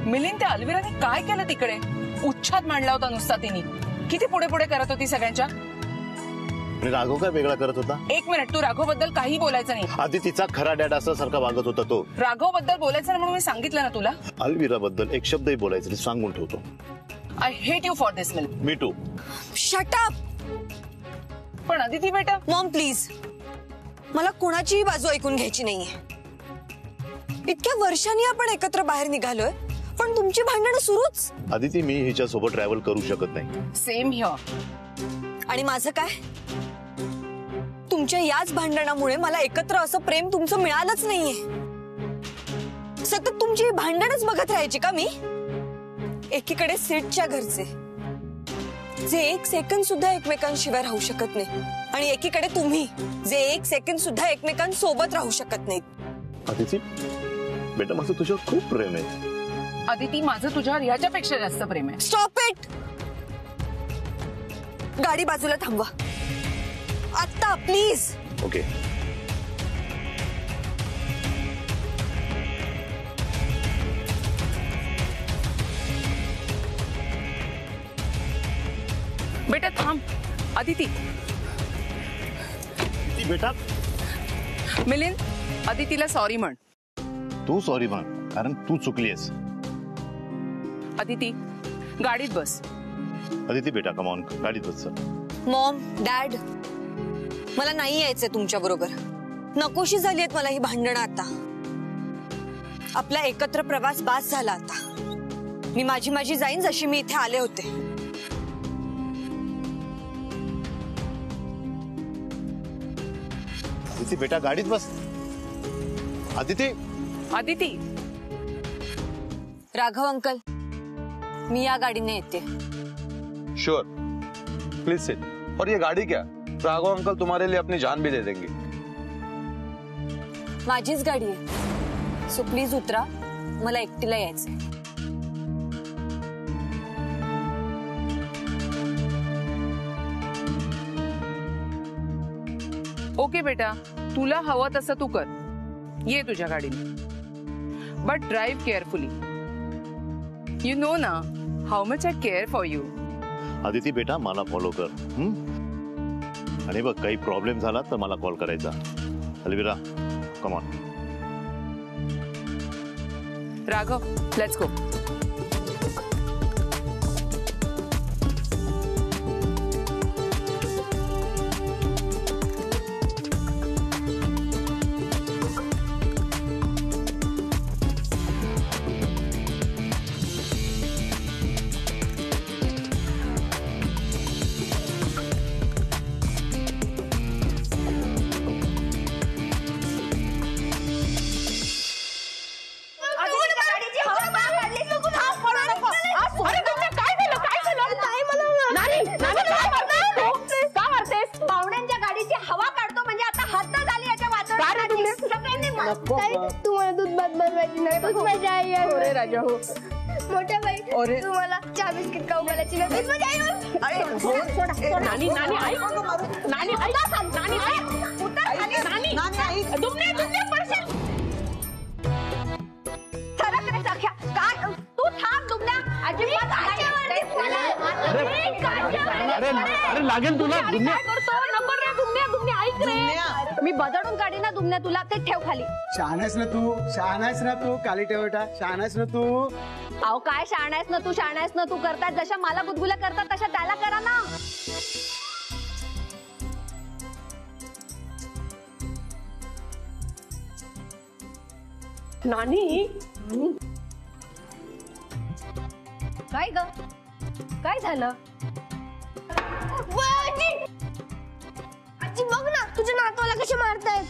मिलिंद, त्या अल्विराने काय केलं तिकडे? उच्छाद मांडला होता नुसता तिने. किती पुढे पुढे करत होती सगळ्यांच्या. राघव काय वेगळा करत होता? एक मिनिट, तू राघव बद्दल काही बोलायचं नाही. आधी तिचा खरा डॅड असं सारखा वागत होता तो. राघव बद्दल बोलायचं नाही म्हणून मी सांगितलं ना तुला. अल्विरा बद्दल एक शब्दही बोलायचं नाही, सांगून ठेवतो. I hate you for this Milind. Me too. Shut up. पण अदिती बेटा. मॉम प्लीज, मला कोणाचीही बाजू ऐकून घ्यायची नाहीये. इतक्या वर्षांनी आपण एकत्र बाहेर निघालोय, पण तुमची भांडणं सुरूच. आदिती, मी हिच्या सोबत ट्रॅव्हल करू शकत नाही. Same here. आणि माझं काय? तुमच्या याच भांडणामुळे मला एकत्र असं प्रेम तुमचं मिळालंच नाहीये. सतत तुमची भांडणच बघत राहायची का मी? एकीकडे सीटच्या घरचे जे एक सेकंद सुद्धा एकमेकांशिवाय राहू शकत नाही, आणि एकीकडे तुम्ही जे एक सेकंद सुद्धा एकमेकांसोबत राहू शकत नाहीत. आदिती बेटा, माझं तुझ्यावर खूप प्रेम आहे. अदिती, माझं तुझ्यावर याच्यापेक्षा जास्त प्रेम आहे. Stop it. गाडी बाजूला थांबवा आत्ता प्लीज. ओके. बेटा थांब. अदिती. बेटा. मिलिंद, अदितीला सॉरी म्हण. तू सॉरी म्हण, कारण तू चुकलीस. अदिती, गाडीत बस. अदिती बेटा, कम ऑन, गाडीत बस. मॉम, डॅड, मला नाही यायचंय तुमच्या बरोबर. नकोशी झाली आहेत मला ही भांडणं आता. आपला एकत्र प्रवास बास झाला आता. मी माझी जाईन जशी मी इथे आले होते. अदिती बेटा, गाडीत बस. अदिती. अदिती. राघव अंकल, मी या गाडीने येते. Sure, please sit. और ये गाड़ी क्या, राघव अंकल तुम्हारे लिए अपनी जान भी दे देंगे. माझीच गाडी आहे, सो प्लीज उतरा. मला एकटीला यायचंय. ओके बेटा, तुला हवं तसं तू कर. ये तुझ्या गाडीने, but drive carefully. You know ना how much I care for you. Aditi बेटा, मला फॉलो कर. आणि बघ, काही प्रॉब्लेम झाला तर मला कॉल करायचा. Alvira, come on. Raghav, let's go. तुम्हाला दूध भात बनवायची नाही, खूप मजा आई. अरे राजा हो. मोठ्या बाई, तुम्हाला चहा बिस्किट खाऊ घालायची नाही, खूप मजा आई. नानी नानी आई, नानी आई, नानी आई, उतर खाली. नानी नानी दुमने दुमने पडशील. सरक रे सख्या. काय तू थांब दुमना. अजिबात आच्यावरती मला. अरे लागेल तुला. दुमने करतो. नको रे दुमने. दुमने ऐक रे, मी बदडून काढी ना दुमने तुला. ते ठेव खाली. शहाणायस ना तू काली ठेवटा. शहाणायस ना तू. अहो काय शहाणायस ना तू करतात. जशा मला गुदगुल्या करतात तशा त्याला करा ना. नानी, काय ग, काय झालं? आजी बघ ना, तुझ्या नातवाला कसे मारतायत.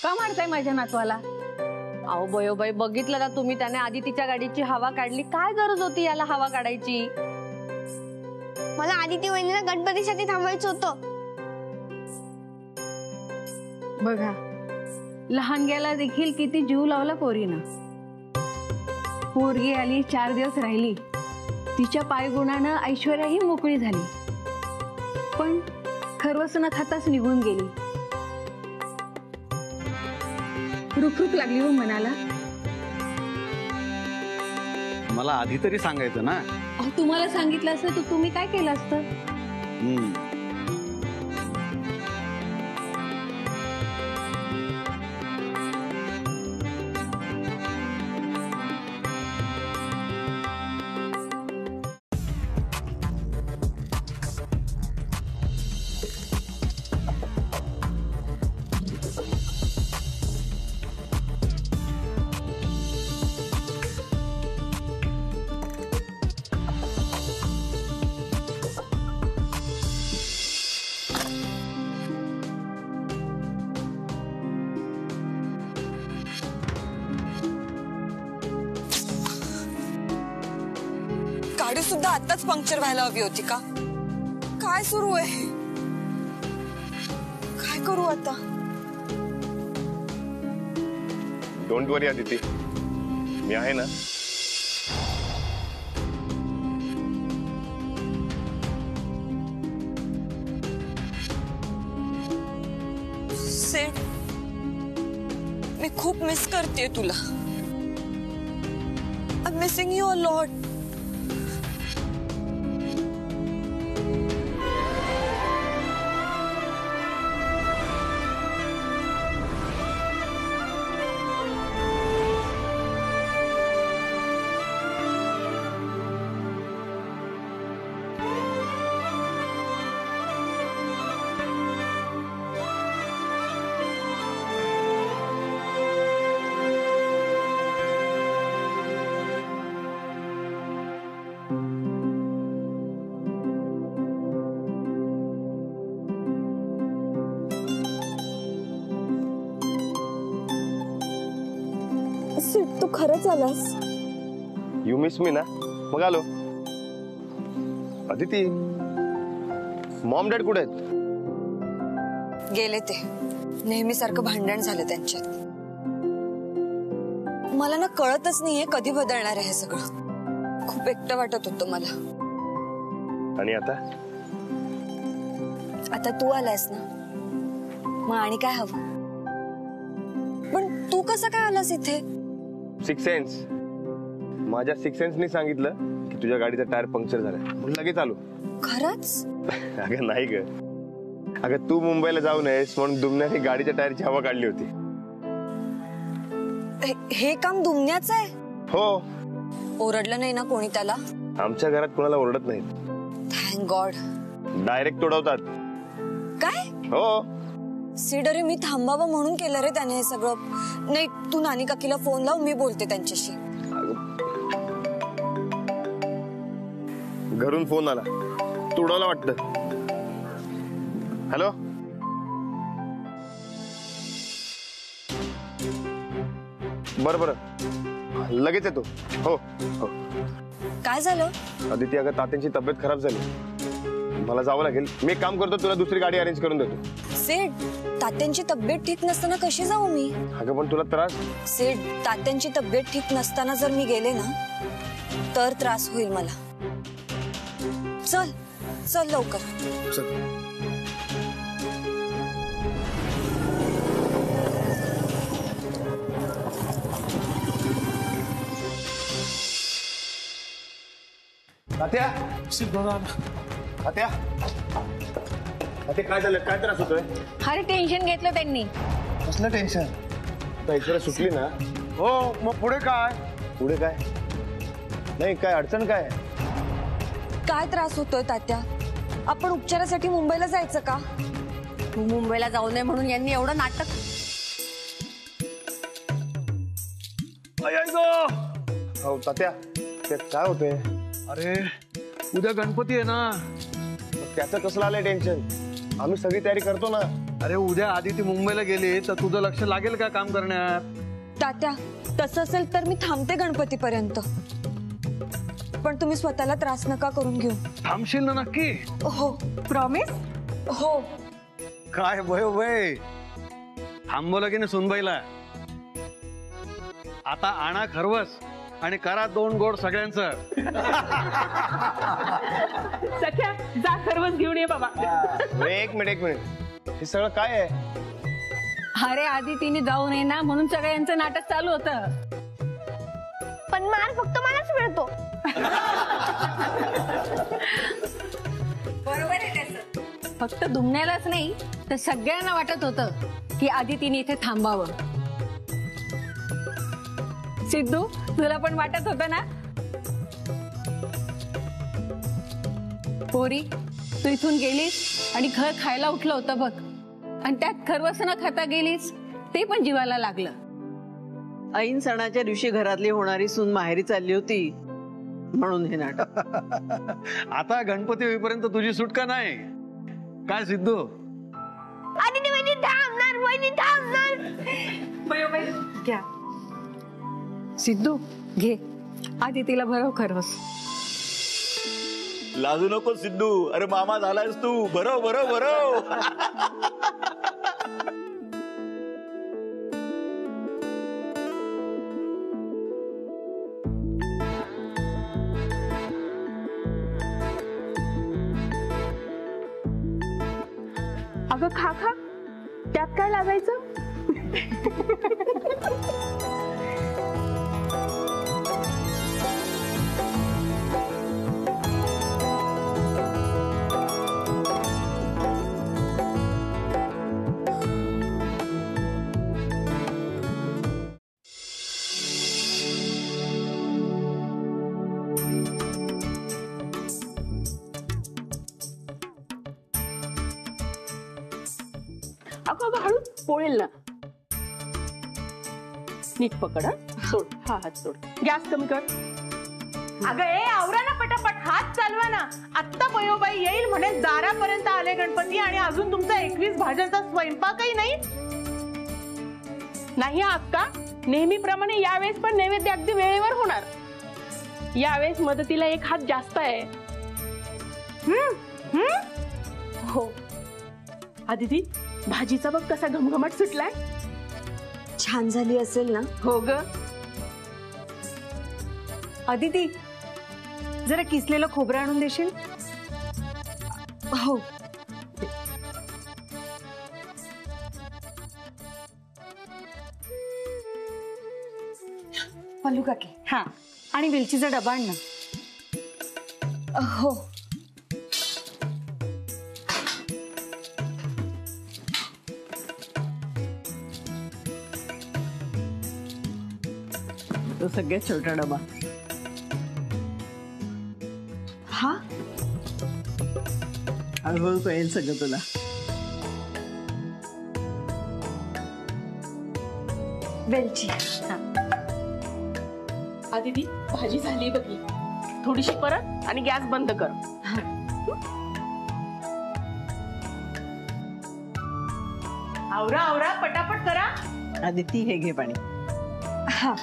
का मारताय माझ्या नातवाला? अहो बयोबाई, बघितलं ना तुम्ही, त्याने आधी तिच्या गाडीची हवा काढली. काय गरज होती याला हवा काढायची? मला आदिती वहिनीला गणपतीसाठी थांबायचं होतं. बघा, लहानग्याला देखील किती जीव लावला पोरीनं. पोरगी आली, 4 दिवस राहिली, तिच्या पायगुणानं ऐश्वर्याही मोकळी झाली, पण खरवस न खाताच निघून गेली. रुखरुख लागली हो मनाला. मला आधी तरी सांगायचं ना. अहो, तुम्हाला सांगितलं असतं तर तुम्ही काय केलं असतं? गाडी सुद्धा आताच पंक्चर व्हायला हवी होती का? काय सुरू आहे? काय करू आता? डोंट वरी आदिती, मी आहे ना. सेठ, मी खूप मिस करते तुला. I'm missing you a lot. तू खरंच आलास? यू मिस मी ना, मग आलो. अदिती, मॉम डॅड कुठे आहेत? गेले ते. नेहमीसारखं भांडण झालं त्यांच्यात. मला ना कळतच नाहीये कधी बदलणार आहे हे सगळं. खूप एकटं वाटत होतं मला. आणि आता तू आलायस ना, मग आणि काय हवं? पण तू कसं काय आलास इथे? Six sense. माझ्या सिक्स सेन्सनी सांगितलं की तुझ्या गाडीचा टायर पंक्चर झालाय, म्हणून लगेच आलो. खरंच? अगं नाही ग, अगं तू मुंबईला जाऊ नयेस म्हणून दुमण्याने गाडीच्या टायरची हवा काढली होती. हे काम दुमण्याचं आहे? हो. ओरडलं नाही ना कोणी त्याला? आमच्या घरात कोणाला ओरडत नाहीत. Thank God. डायरेक्ट तोडवतात. काय? हो. सीड, अरे मी थांबावं म्हणून केलं रे त्याने हे सगळं. नाही, तू नानी काकीला फोन लाव, मी बोलते त्यांच्याशी. घरून फोन आला, तोडवला वाटतं. हॅलो. बरं लगेच येतो. हो हो. काय झालं? अदिती, अगं तात्यांची तब्येत खराब झाली, मला जावं लागेल. मी एक काम करतो, तुला दुसरी गाडी अरेंज करून देतो. सेठ, तात्यांची तब्येत ठीक नसताना कशी जाऊ मी? अगं पण तुला त्रास. सेठ, तात्यांची तब्येत ठीक नसताना जर मी गेले ना तर त्रास होईल मला. चल चल लवकर. तात्या, तात्या, तात्या, काय झालं? काय त्रास होतोय? अरे टेन्शन घेतलं त्यांनी. कसलं टेन्शन? इकडे सुटली ना. हो, मग पुढे काय? पुढे काय नाही, काय अडचण काय? काय त्रास होतोय तात्या? आपण उपचारासाठी मुंबईला जायचं का? तू मुंबईला जाऊ नये म्हणून यांनी एवढं नाटक. हो तात्या, त्यात काय होतंय? अरे उद्या गणपती आहे ना. त्याचं कसलं आलंय टेन्शन? आम्ही सगळी तयारी करतो ना. अरे उद्या आदिती मुंबईला गेली तर तुझं लक्ष लागेल का काम करण्यात? तात्या, तसं असेल तर मी थांबते गणपतीपर्यंत, पण तुम्ही स्वतःला त्रास नका करून घेऊ. थांबशील ना नक्की? हो. प्रॉमिस? हो. काय वय थांबवलं की नाही सुनबाईला? आता आणा खरवस आणि करा 2 गोड सगळ्यांचं. सख्या, जा खरवस घेऊन ये बाबा. एक मिनिट, हे सगळं काय आहे? अरे आधी तिने जाऊ नये ना म्हणून सगळ्यांचं नाटक चालू होतं. पण मार फक्त मला मिळतो. बरोबर आहे त्याचं. फक्त दुमण्यालाच नाही तर सगळ्यांना वाटत होतं की आदितीने इथे थांबावं. सिद्धू, तुला पण वाटत होतं ना? पोरी, तू इथून गेलीस आणि घर खायला उठलं होतं बघ, आणि त्यात खरवस न खाता गेलीस, ते पण जीवाला लागलं. ऐन सणाच्या दिवशी घरातली होणारी सून माहेरी चालली होती म्हणून हे नाटक. आता गणपती होईपर्यंत तुझी सुटका नाही काय सिद्धू? घ्या सिद्धू, घे आदितीला भरव खरवस. लाजू नको सिद्धू, अरे मामा झालायस तू. बरं बरं बरं. अगं खा खा, त्यात काय लागायचं. अगं हळू पोळेल ना. नीट पकड. सोड हा हात, सोड. गॅस कमी कर. अगं ए आवरा ना पटापट, हात चालवा ना. आत्ता बयोबाई येईल म्हणे दारापर्यंत आले गणपती आणि अजून तुमचा 21 भाज्यांचा स्वयंपाकही नाही. नाही अक्का, नेहमीप्रमाणे यावेळेस पण नैवेद्य अगदी वेळेवर होणार. यावेळेस मदतीला एक हात जास्त आहे. हो आदिती, भाजीचा बघ कसा घमघमाट सुटलाय. छान झाली असेल ना? हो ग. अदिती, जरा किसलेलं खोबरं आणून देशील? हो. पल्लू काकी, हा, आणि वेलचीचा डबा आण ना. हो. तो सगळ्यात छोटा डबा. हा, हळूहळू कळेल सगळं तुला. वेलची. आदिती, भाजी झाली बघी. थोडीशी परत आणि गॅस बंद कर. आवरा आवरा, पटापट करा. आदिती, हे घे पाणी. हा.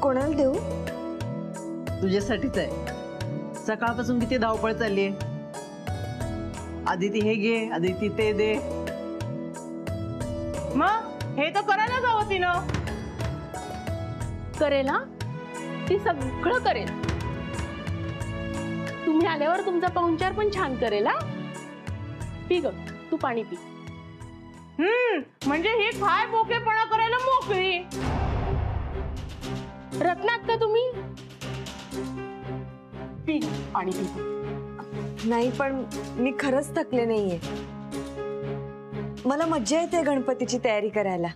कोणाला देऊ? तुझ्यासाठीच आहे. सकाळपासून किती धावपळ चालली आहे. आदिती हे घे, आदिती ते दे. मग हे तर करायलाच हवं तिनं. करेल हा, ती सगळं करेल. तुम्ही आल्यावर तुमचा पाहुणचार पण छान करेल. हा, पी ग, तू पाणी पी. म्हणजे ही काय बोकेपणा करायला मोकळी. रत्नात का तुम्ही? पी पाणी पी. नाही, पण मी खरंच थकले नाहीये. मला मज्जा येते गणपतीची तयारी करायला.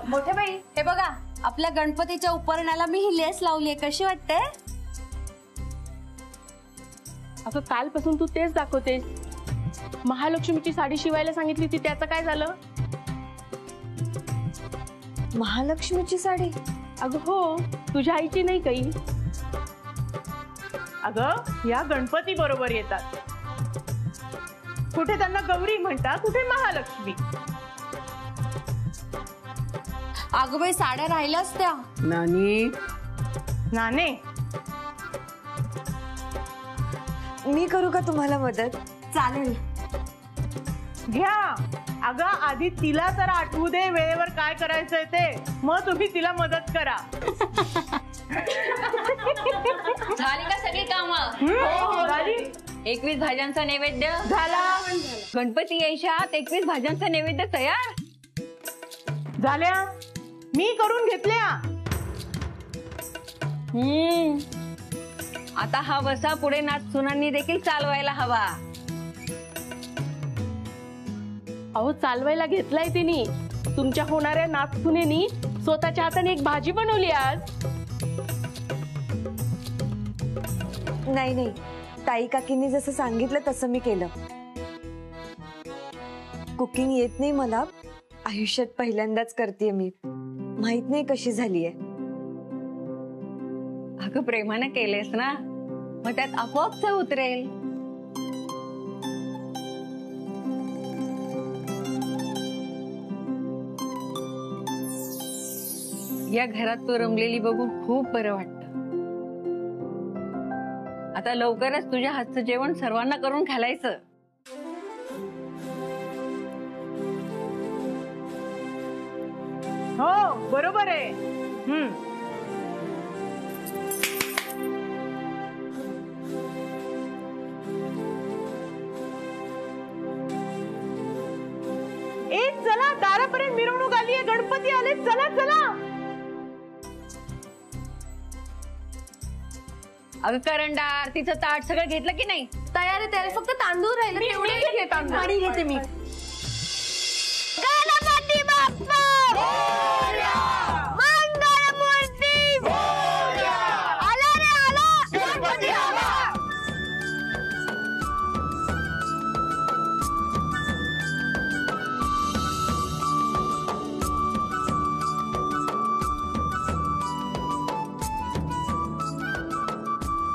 मोठे बाई, हे बघा, आपल्या गणपतीच्या उपरण्याला मी ही लेस लावलीये. कशी वाटते? अगं कालपासून तू तेच दाखवतेस. महालक्ष्मीची साडी शिवायला सांगितली ती, त्याचं काय झालं? महालक्ष्मीची साडी? अगं हो, तुझ्या आईची नाही काही. अगं या गणपती बरोबर येतात. कुठे त्यांना गौरी म्हणतात, कुठे महालक्ष्मी. अगं बाई, साड्या राहिल्याच त्या. नानी, नाने, मी करू का तुम्हाला मदत? चालेल. घ्या. अगं आधी तिला तर आठवू दे वेळेवर काय करायचंय ते, मग तुम्ही तिला मदत करा. झाली का सगळी कामं? झाली. 21 भाज्यांचा नैवेद्य झाला. गणपती यायच्या आत 21 भाज्यांचा नैवेद्य तयार झाल्या. मी करून घेतल्या. आता हा वसा पुढे नाथ सुनांनी देखील चालवायला हवा. अहो चालवायला घेतलाय तिने. तुमच्या होणाऱ्या नाथसुनेनी स्वतःच्या हाताने एक भाजी बनवली आज. नाही नाही, ताई काकींनी जसं सांगितलं तसं मी केलं. कुकिंग येत नाही मला, आयुष्यात पहिल्यांदाच करतेय मी. माहित नाही कशी झालीये. अगं प्रेमानं केलेस ना, मग त्यात आपोआप चव उतरेल. या घरात तू रमलेली बघून खूप बरं वाटतं. आता लवकरच तुझ्या हातचं जेवण सर्वांना करून घालायचं. हो बरोबर आहे. ए चला, दारापर्यंत मिरवणूक आली आहे, गणपती आले, चला चला. अगं करंडा, आरतीचं ताट सगळं घेतलं की नाही? तयार आहे तयार, फक्त तांदूळ राहिलं तेवढे पाणी घेते मी. गणपती बाप्पा मंगळमूर्ती आला रे आला, गणपती आला.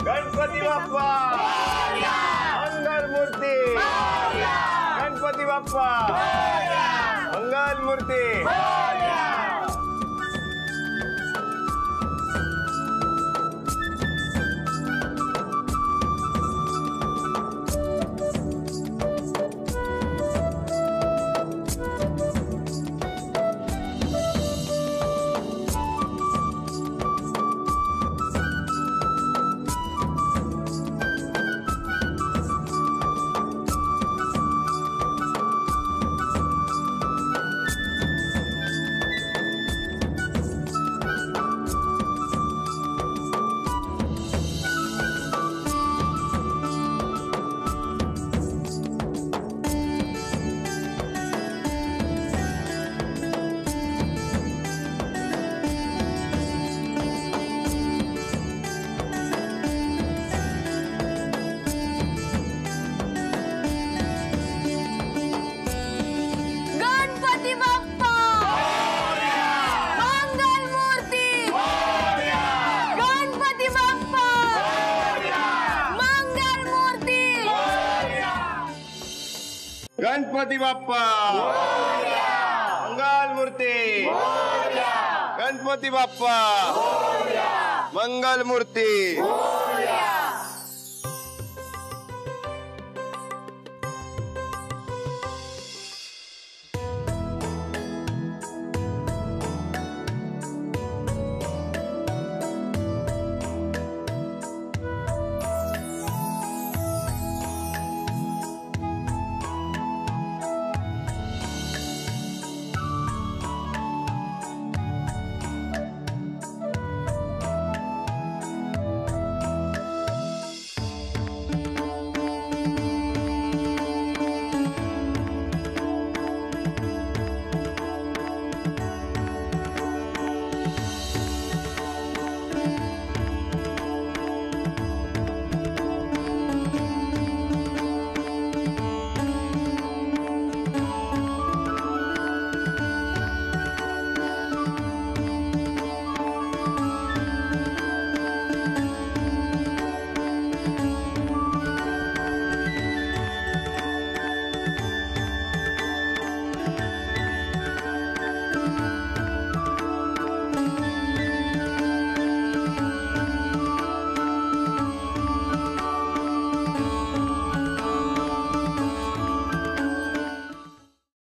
गणपती बाप्पा मंगल मूर्ती. गणपती बाप्पा मंगल मूर्ती. गणपती बाप्पा मंगल मूर्ती. गणपती बाप्पा मंगल मूर्ती.